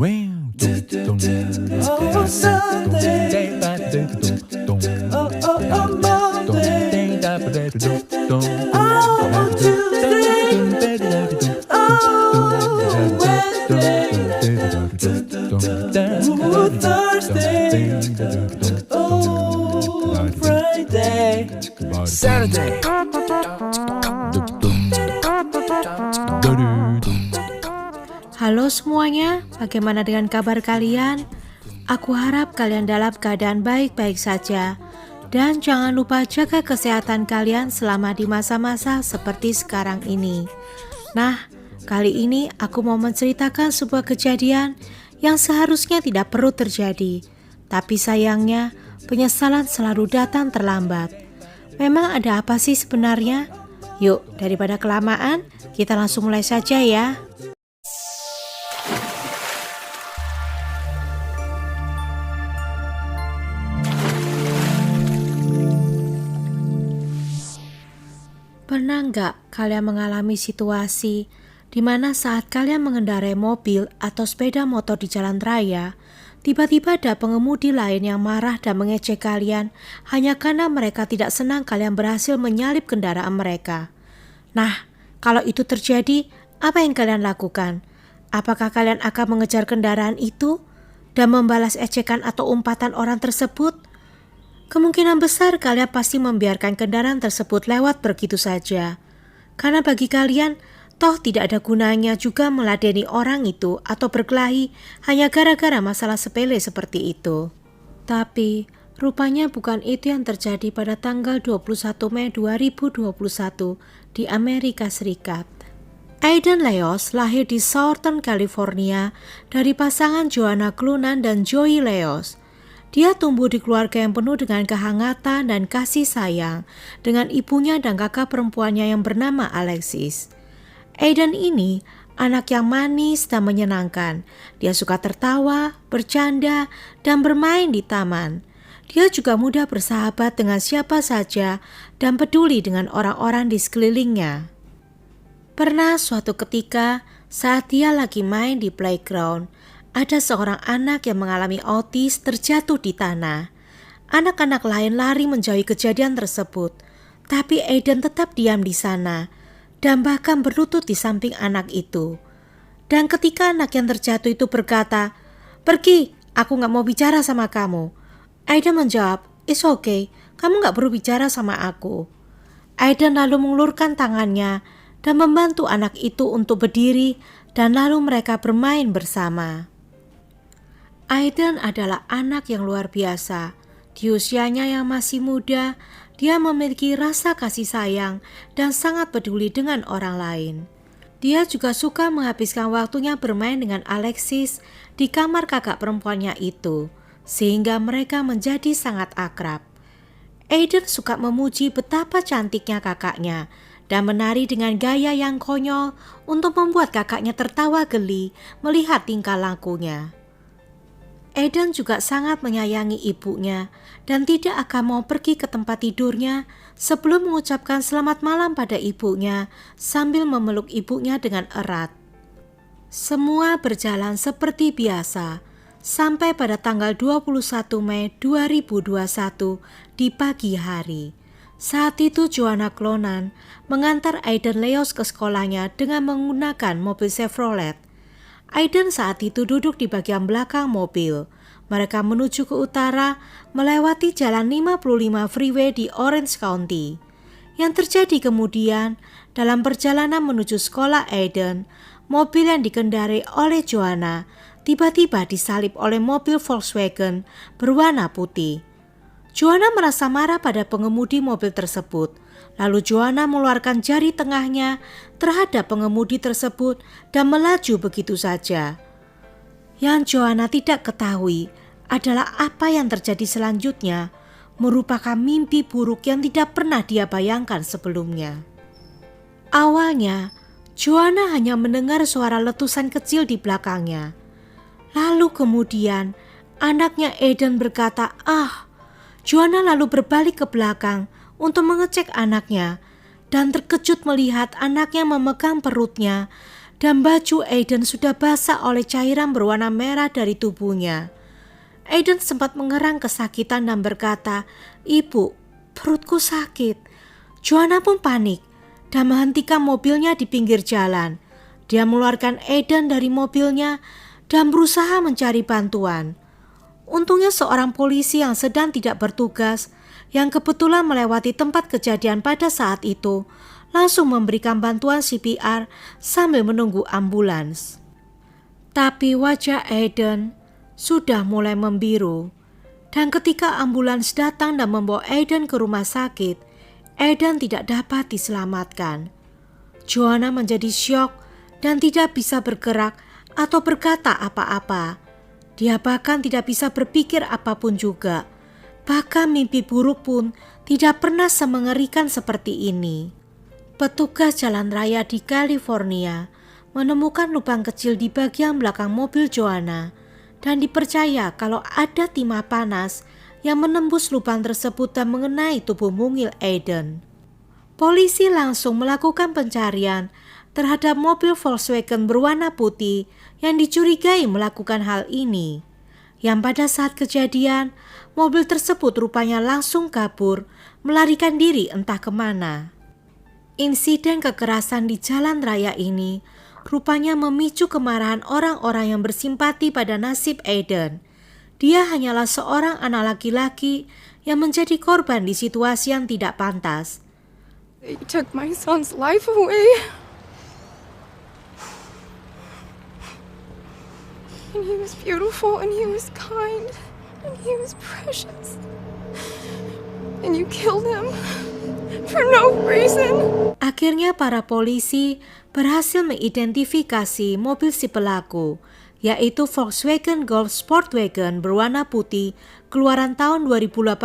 Oh, Sunday. Oh, Monday. Oh, Tuesday. Oh, Wednesday. Oh, Thursday. Oh, Friday. Saturday. Halo semuanya, bagaimana dengan kabar kalian? Aku harap kalian dalam keadaan baik-baik saja. Dan jangan lupa jaga kesehatan kalian selama di masa-masa seperti sekarang ini. Nah, kali ini aku mau menceritakan sebuah kejadian yang seharusnya tidak perlu terjadi. Tapi sayangnya, penyesalan selalu datang terlambat. Memang ada apa sih sebenarnya? Yuk, daripada kelamaan, kita langsung mulai saja ya. Pernah nggak kalian mengalami situasi di mana saat kalian mengendarai mobil atau sepeda motor di jalan raya, tiba-tiba ada pengemudi lain yang marah dan mengejek kalian hanya karena mereka tidak senang kalian berhasil menyalip kendaraan mereka. Nah, kalau itu terjadi, apa yang kalian lakukan? Apakah kalian akan mengejar kendaraan itu dan membalas ejekan atau umpatan orang tersebut? Kemungkinan besar kalian pasti membiarkan kendaraan tersebut lewat begitu saja. Karena bagi kalian, toh tidak ada gunanya juga meladeni orang itu atau berkelahi hanya gara-gara masalah sepele seperti itu. Tapi, rupanya bukan itu yang terjadi pada tanggal 21 Mei 2021 di Amerika Serikat. Aiden Leos lahir di Southern California dari pasangan Joanna Clunan dan Joey Leos. Dia tumbuh di keluarga yang penuh dengan kehangatan dan kasih sayang dengan ibunya dan kakak perempuannya yang bernama Alexis. Aiden ini anak yang manis dan menyenangkan. Dia suka tertawa, bercanda, dan bermain di taman. Dia juga mudah bersahabat dengan siapa saja dan peduli dengan orang-orang di sekelilingnya. Pernah suatu ketika saat dia lagi main di playground, ada seorang anak yang mengalami autis terjatuh di tanah. Anak-anak lain lari menjauhi kejadian tersebut, tapi Aiden tetap diam di sana dan bahkan berlutut di samping anak itu. Dan ketika anak yang terjatuh itu berkata, "Pergi, aku gak mau bicara sama kamu." Aiden menjawab, "It's okay, kamu gak perlu bicara sama aku." Aiden lalu mengulurkan tangannya dan membantu anak itu untuk berdiri dan lalu mereka bermain bersama. Aiden adalah anak yang luar biasa. Di usianya yang masih muda, dia memiliki rasa kasih sayang dan sangat peduli dengan orang lain. Dia juga suka menghabiskan waktunya bermain dengan Alexis di kamar kakak perempuannya itu, sehingga mereka menjadi sangat akrab. Aiden suka memuji betapa cantiknya kakaknya dan menari dengan gaya yang konyol untuk membuat kakaknya tertawa geli melihat tingkah lakunya. Aiden juga sangat menyayangi ibunya dan tidak akan mau pergi ke tempat tidurnya sebelum mengucapkan selamat malam pada ibunya sambil memeluk ibunya dengan erat. Semua berjalan seperti biasa sampai pada tanggal 21 Mei 2021 di pagi hari. Saat itu Joanna Clunan mengantar Aiden Leos ke sekolahnya dengan menggunakan mobil Chevrolet. Aiden saat itu duduk di bagian belakang mobil. Mereka menuju ke utara melewati jalan 55 freeway di Orange County. Yang terjadi kemudian, dalam perjalanan menuju sekolah Aiden, mobil yang dikendarai oleh Joanna tiba-tiba disalip oleh mobil Volkswagen berwarna putih. Joanna merasa marah pada pengemudi mobil tersebut. Lalu Joanna mengeluarkan jari tengahnya terhadap pengemudi tersebut dan melaju begitu saja. Yang Joanna tidak ketahui adalah apa yang terjadi selanjutnya merupakan mimpi buruk yang tidak pernah dia bayangkan sebelumnya. Awalnya, Joanna hanya mendengar suara letusan kecil di belakangnya. Lalu kemudian, anaknya Aiden berkata, "Ah!" Joanna lalu berbalik ke belakang untuk mengecek anaknya dan terkejut melihat anaknya memegang perutnya dan baju Aiden sudah basah oleh cairan berwarna merah dari tubuhnya. Aiden sempat mengerang kesakitan dan berkata, "Ibu, perutku sakit." Joanna pun panik dan menghentikan mobilnya di pinggir jalan. Dia mengeluarkan Aiden dari mobilnya dan berusaha mencari bantuan. Untungnya seorang polisi yang sedang tidak bertugas, yang kebetulan melewati tempat kejadian pada saat itu, langsung memberikan bantuan CPR sambil menunggu ambulans. Tapi wajah Aiden sudah mulai membiru, dan ketika ambulans datang dan membawa Aiden ke rumah sakit, Aiden tidak dapat diselamatkan. Joanna menjadi syok dan tidak bisa bergerak atau berkata apa-apa. Dia bahkan tidak bisa berpikir apapun juga. Bahkan mimpi buruk pun tidak pernah semengerikan seperti ini. Petugas jalan raya di California menemukan lubang kecil di bagian belakang mobil Joanna dan dipercaya kalau ada timah panas yang menembus lubang tersebut dan mengenai tubuh mungil Aiden. Polisi langsung melakukan pencarian terhadap mobil Volkswagen berwarna putih yang dicurigai melakukan hal ini. Yang pada saat kejadian, mobil tersebut rupanya langsung kabur, melarikan diri entah kemana. Insiden kekerasan di jalan raya ini rupanya memicu kemarahan orang-orang yang bersimpati pada nasib Aiden. Dia hanyalah seorang anak laki-laki yang menjadi korban di situasi yang tidak pantas. They took my son's life away. And he was beautiful, and he was kind, and he was precious. And you killed him for no reason. Akhirnya para polisi berhasil mengidentifikasi mobil si pelaku, yaitu Volkswagen Golf Sportwagen berwarna putih keluaran tahun 2018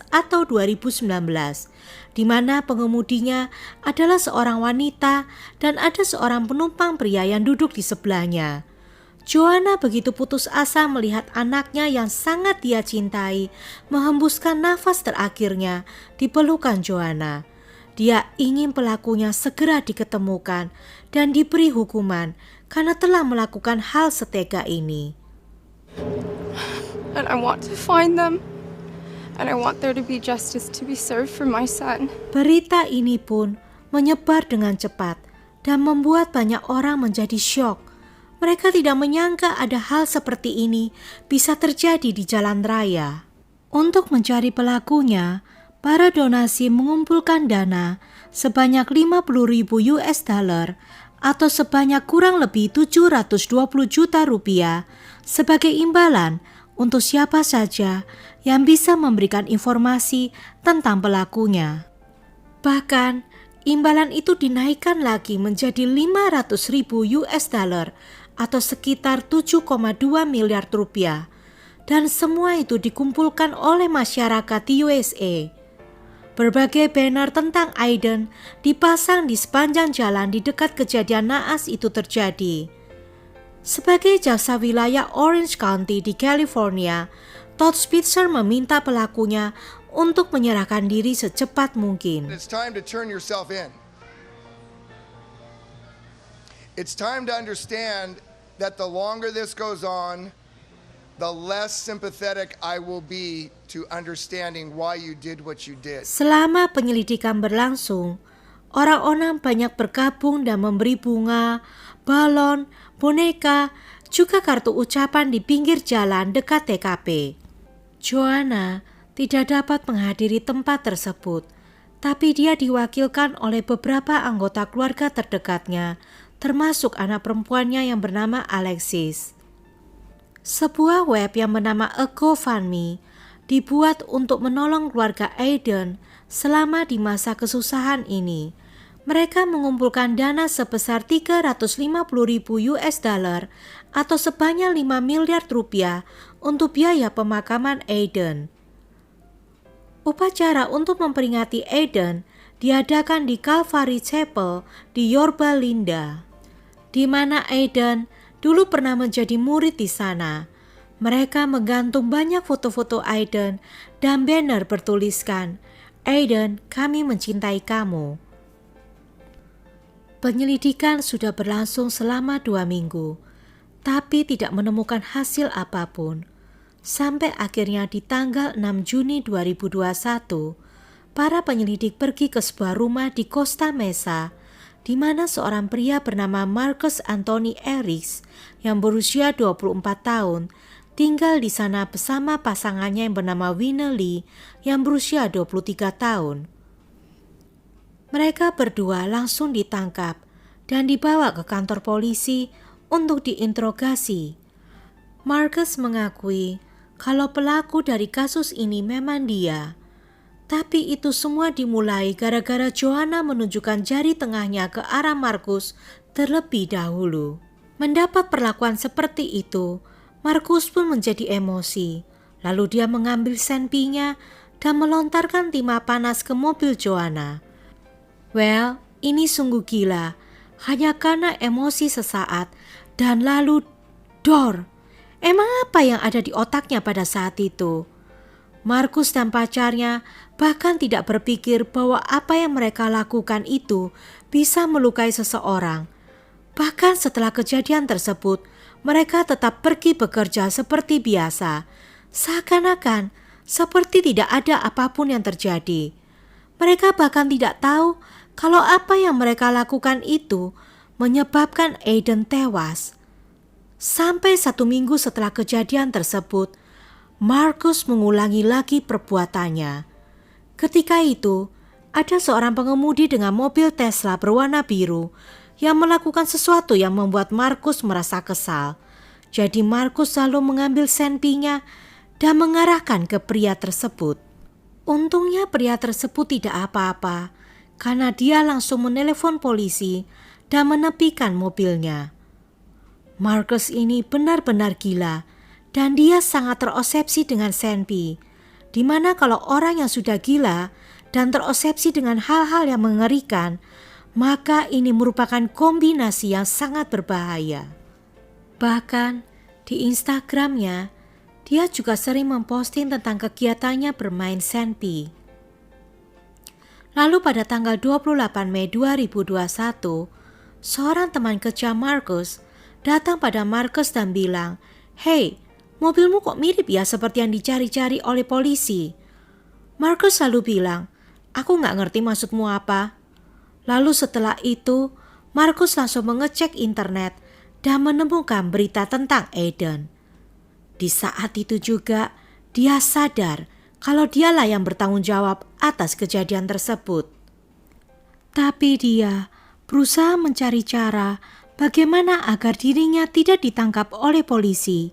atau 2019, di mana pengemudinya adalah seorang wanita dan ada seorang penumpang pria yang duduk di sebelahnya. Joanna begitu putus asa melihat anaknya yang sangat dia cintai menghembuskan nafas terakhirnya di pelukan Joanna. Dia ingin pelakunya segera diketemukan dan diberi hukuman karena telah melakukan hal setega ini. And I want to find them. And I want there to be justice to be served for my son. Berita ini pun menyebar dengan cepat dan membuat banyak orang menjadi syok. Mereka tidak menyangka ada hal seperti ini bisa terjadi di jalan raya. Untuk mencari pelakunya, para donasi mengumpulkan dana sebanyak 50.000 US dollar atau sebanyak kurang lebih 720 juta rupiah sebagai imbalan untuk siapa saja yang bisa memberikan informasi tentang pelakunya. Bahkan, imbalan itu dinaikkan lagi menjadi 500.000 US dollar atau sekitar 7,2 miliar rupiah. Dan semua itu dikumpulkan oleh masyarakat di USA. Berbagai banner tentang Aiden dipasang di sepanjang jalan di dekat kejadian naas itu terjadi. Sebagai jaksa wilayah Orange County di California, Todd Spitzer meminta pelakunya untuk menyerahkan diri secepat mungkin. It's time to turn yourself in. It's time to understand that the longer this goes on, the less sympathetic I will be to understanding why you did what you did. Selama penyelidikan berlangsung, orang-orang banyak bergabung dan memberi bunga, balon, boneka, juga kartu ucapan di pinggir jalan dekat TKP. Joanna tidak dapat menghadiri tempat tersebut, tapi dia diwakilkan oleh beberapa anggota keluarga terdekatnya, termasuk anak perempuannya yang bernama Alexis. Sebuah web yang bernama A GoFundMe dibuat untuk menolong keluarga Aiden selama di masa kesusahan ini. Mereka mengumpulkan dana sebesar 350.000 US dollar atau sebanyak 5 miliar rupiah untuk biaya pemakaman Aiden. Upacara untuk memperingati Aiden diadakan di Calvary Chapel di Yorba Linda, di mana Aiden dulu pernah menjadi murid di sana. Mereka menggantung banyak foto-foto Aiden dan banner bertuliskan, "Aiden, kami mencintai kamu." Penyelidikan sudah berlangsung selama 2 minggu, tapi tidak menemukan hasil apapun. Sampai akhirnya di tanggal 6 Juni 2021, para penyelidik pergi ke sebuah rumah di Costa Mesa, di mana seorang pria bernama Marcus Anthony Eriks yang berusia 24 tahun tinggal di sana bersama pasangannya yang bernama Winnie Lee yang berusia 23 tahun. Mereka berdua langsung ditangkap dan dibawa ke kantor polisi untuk diinterogasi. Marcus mengakui kalau pelaku dari kasus ini memang dia. Tapi itu semua dimulai gara-gara Joanna menunjukkan jari tengahnya ke arah Marcus terlebih dahulu. Mendapat perlakuan seperti itu, Marcus pun menjadi emosi. Lalu dia mengambil senpinya dan melontarkan timah panas ke mobil Joanna. Well, ini sungguh gila. Hanya karena emosi sesaat dan lalu dor. Emang apa yang ada di otaknya pada saat itu? Marcus dan pacarnya bahkan tidak berpikir bahwa apa yang mereka lakukan itu bisa melukai seseorang. Bahkan setelah kejadian tersebut, mereka tetap pergi bekerja seperti biasa, seakan-akan seperti tidak ada apapun yang terjadi. Mereka bahkan tidak tahu kalau apa yang mereka lakukan itu menyebabkan Aiden tewas. Sampai 1 minggu setelah kejadian tersebut, Marcus mengulangi lagi perbuatannya. Ketika itu, ada seorang pengemudi dengan mobil Tesla berwarna biru yang melakukan sesuatu yang membuat Marcus merasa kesal. Jadi Marcus lalu mengambil senpinya dan mengarahkan ke pria tersebut. Untungnya pria tersebut tidak apa-apa, karena dia langsung menelepon polisi dan menepikan mobilnya. Marcus ini benar-benar gila dan dia sangat terobsesi dengan senpi, di mana kalau orang yang sudah gila dan terobsesi dengan hal-hal yang mengerikan, maka ini merupakan kombinasi yang sangat berbahaya. Bahkan di Instagramnya, dia juga sering memposting tentang kegiatannya bermain senpi. Lalu pada tanggal 28 Mei 2021, seorang teman kerja Marcus datang pada Marcus dan bilang, "Hey, mobilmu kok mirip ya seperti yang dicari-cari oleh polisi?" Marcus lalu bilang, "Aku gak ngerti maksudmu apa." Lalu setelah itu, Marcus langsung mengecek internet dan menemukan berita tentang Aiden. Di saat itu juga, dia sadar kalau dialah yang bertanggung jawab atas kejadian tersebut. Tapi dia berusaha mencari cara bagaimana agar dirinya tidak ditangkap oleh polisi.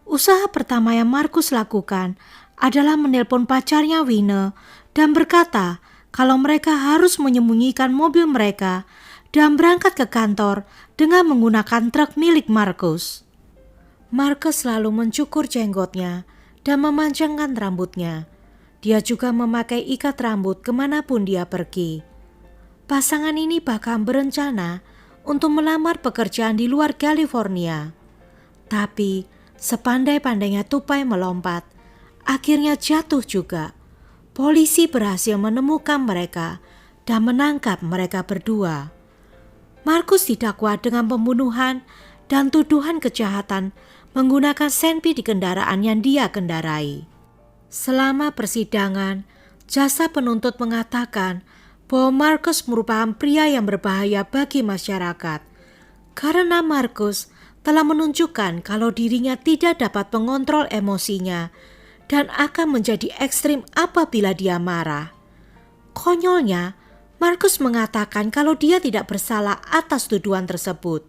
Usaha pertama yang Marcus lakukan adalah menelpon pacarnya Winnie dan berkata kalau mereka harus menyembunyikan mobil mereka dan berangkat ke kantor dengan menggunakan truk milik Marcus. Marcus lalu mencukur jenggotnya dan memanjangkan rambutnya. Dia juga memakai ikat rambut kemanapun dia pergi. Pasangan ini bahkan berencana untuk melamar pekerjaan di luar California. Tapi sepandai-pandainya tupai melompat, akhirnya jatuh juga. Polisi berhasil menemukan mereka dan menangkap mereka berdua. Marcus didakwa dengan pembunuhan dan tuduhan kejahatan menggunakan senpi di kendaraan yang dia kendarai. Selama persidangan, jasa penuntut mengatakan bahwa Marcus merupakan pria yang berbahaya bagi masyarakat karena Marcus telah menunjukkan kalau dirinya tidak dapat mengontrol emosinya dan akan menjadi ekstrim apabila dia marah. Konyolnya, Marcus mengatakan kalau dia tidak bersalah atas tuduhan tersebut.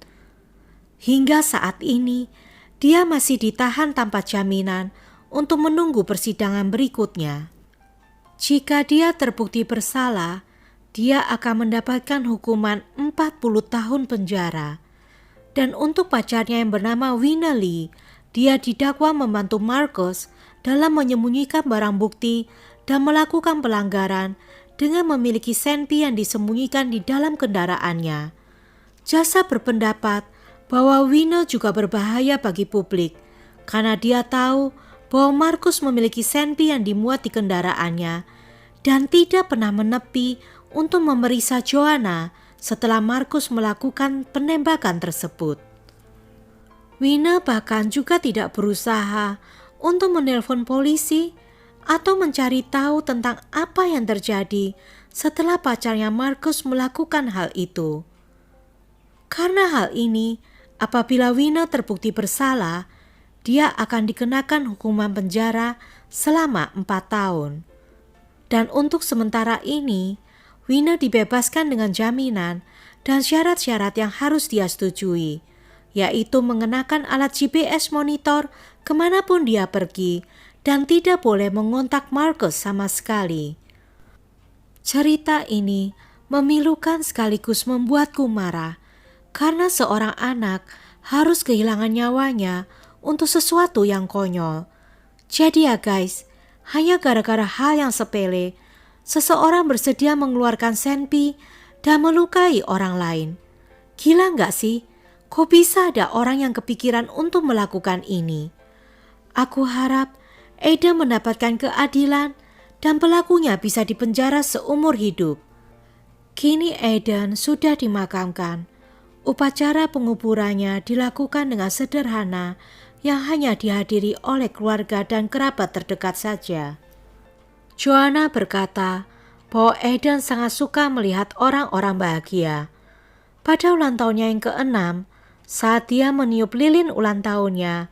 Hingga saat ini, dia masih ditahan tanpa jaminan untuk menunggu persidangan berikutnya. Jika dia terbukti bersalah, dia akan mendapatkan hukuman 40 tahun penjara. Dan untuk pacarnya yang bernama Winnie Lee, dia didakwa membantu Marcus dalam menyembunyikan barang bukti dan melakukan pelanggaran dengan memiliki senpi yang disembunyikan di dalam kendaraannya. Jasa berpendapat bahwa Winnie juga berbahaya bagi publik karena dia tahu bahwa Marcus memiliki senpi yang dimuat di kendaraannya dan tidak pernah menepi untuk memeriksa Joanna setelah Markus melakukan penembakan tersebut. Wina bahkan juga tidak berusaha untuk menelpon polisi atau mencari tahu tentang apa yang terjadi setelah pacarnya Markus melakukan hal itu. Karena hal ini, apabila Wina terbukti bersalah, dia akan dikenakan hukuman penjara selama 4 tahun. Dan untuk sementara ini, Wina dibebaskan dengan jaminan dan syarat-syarat yang harus dia setujui, yaitu mengenakan alat GPS monitor kemanapun dia pergi dan tidak boleh mengontak Markus sama sekali. Cerita ini memilukan sekaligus membuatku marah karena seorang anak harus kehilangan nyawanya untuk sesuatu yang konyol. Jadi ya guys, hanya gara-gara hal yang sepele, seseorang bersedia mengeluarkan senpi dan melukai orang lain. Gila gak sih? Kok bisa ada orang yang kepikiran untuk melakukan ini? Aku harap Aidan mendapatkan keadilan dan pelakunya bisa dipenjara seumur hidup. Kini Aidan sudah dimakamkan. Upacara penguburannya dilakukan dengan sederhana yang hanya dihadiri oleh keluarga dan kerabat terdekat saja. Joanna berkata bahwa Aidan sangat suka melihat orang-orang bahagia. Pada ulang tahunnya yang ke-6, saat dia meniup lilin ulang tahunnya,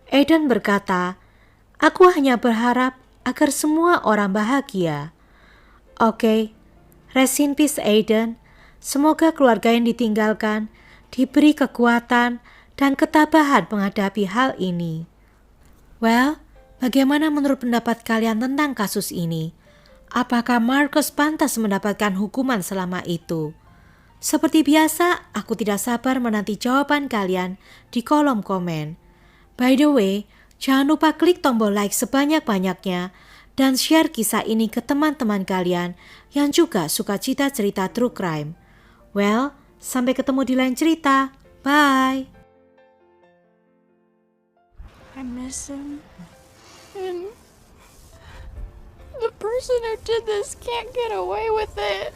Aidan berkata, "Aku hanya berharap agar semua orang bahagia." Oke, rest in peace Aidan. Semoga keluarga yang ditinggalkan diberi kekuatan dan ketabahan menghadapi hal ini. Well, bagaimana menurut pendapat kalian tentang kasus ini? Apakah Markus pantas mendapatkan hukuman selama itu? Seperti biasa, aku tidak sabar menanti jawaban kalian di kolom komen. By the way, jangan lupa klik tombol like sebanyak-banyaknya dan share kisah ini ke teman-teman kalian yang juga suka cerita true crime. Well, sampai ketemu di lain cerita. Bye! I miss him. And the person who did this can't get away with it.